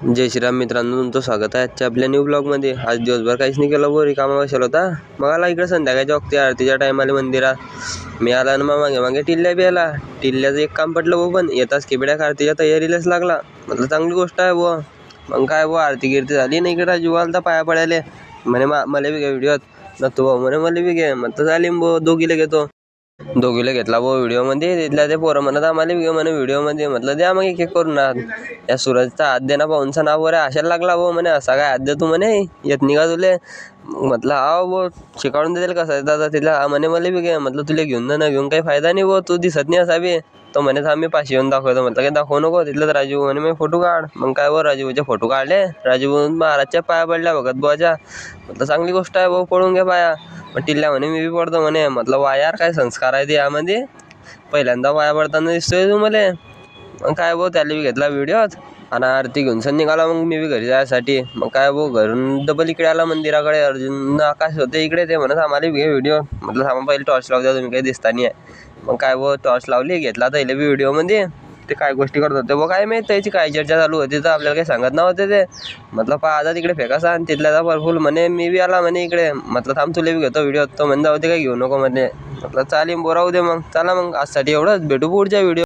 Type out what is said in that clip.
जय श्रीराम मित्रांनो, तुमचं स्वागत आहे आजच्या आपल्या न्यू ब्लॉगमध्ये. आज दिवसभर काहीच नाही केलं, बोरी कामा बसलो होता. मग आला इकडे संध्याकाळच्या वक्ती आरतीच्या टायमाला मंदिरात मी आला आणि मग मागे मागे टिल्ल्या बी आला. टिल्ल्याचं एक काम पटलं भाऊ, पण येताच किबड्या आरतीच्या तयारीलाच लागला. म्हटलं चांगली गोष्ट आहे बुवा. मग काय बुवा, आरती गिरती झाली नाही, इकडे राजू आलता पाया पडायले. म्हणे मला बी घे व्हिडिओत नव्हतो भाऊ, म्हणे मला बी घे. म्हटलं चालेल भाऊ, दोघीला घेतो. दोघीला घेतला भाऊ व्हिडिओमध्ये. तिथल्या ते पोरं म्हणत आम्हाला बी घे म्हणे व्हिडिओमध्ये. म्हटलं द्या मग एक करून ना. या सूरजचा हात दे ना, पाहूनचा नाव वगैरे आशाला लागला भाऊ. म्हणे असा काय हात दे तू, म्हणे येत निघा तुले. म्हटलं हा भाऊ, शिकावून देतील कसं आहे दादा तिला. म्हणे मला बी घे. म्हटलं तुला घेऊन जा ना, घेऊन काही फायदा नाही भाऊ, तू दिसत नाही असा बी. तो म्हणे आम्ही पाशी येऊन दाखवतो. म्हटलं काही दाखवू नको. तिथलं राजू म्हणे मी फोटो काढ. मग काय भाऊ, राजूचे फोटो काढले. राजू महाराजच्या पाया पडल्या भगत बुवाच्या. म्हटलं चांगली गोष्ट आहे भाऊ, पडून घे पाया. मग टिल्ल्या म्हणे मी बी पडतो म्हणे. म्हटलं वा यार, काय संस्कार आहे ते यामध्ये. पहिल्यांदा पाया पडताना दिसतोय तू मले. मग काय भाऊ, त्याला बी घेतला व्हिडिओत आणि आरती घेऊन सण निघाला. मग मी बी घरी जायसाठी. मग काय भाऊ, घरून डबल इकडे आला मंदिराकडे. अर्जुन आकाश होते इकडे. ते म्हणत आम्हाला बी घे व्हिडिओ. म्हटलं थांबा पहिले टॉर्च लावू द्या, तुम्ही काही दिसता नाही आहे. मग काय भाऊ, टॉर्च लावली, घेतला त्याला बी व्हिडिओमध्ये. ते काय गोष्टी करत होते भाऊ काय माहीत, त्याची काय चर्चा चालू होती तर आपल्याला काही सांगत नव्हते ते. म्हटलं पहा आता तिकडे फेकासा. आणि तिथल्याचा फुल म्हणे मी बी आला म्हणे इकडे. म्हटलं थांब तुला बी घेतो व्हिडिओ. तो म्हणजे जाऊ दे, काही घेऊ नको म्हणे. म्हटलं चालेल बोरावू दे. मग चला, मग आजसाठी एवढंच. भेटू पुढच्या व्हिडिओ.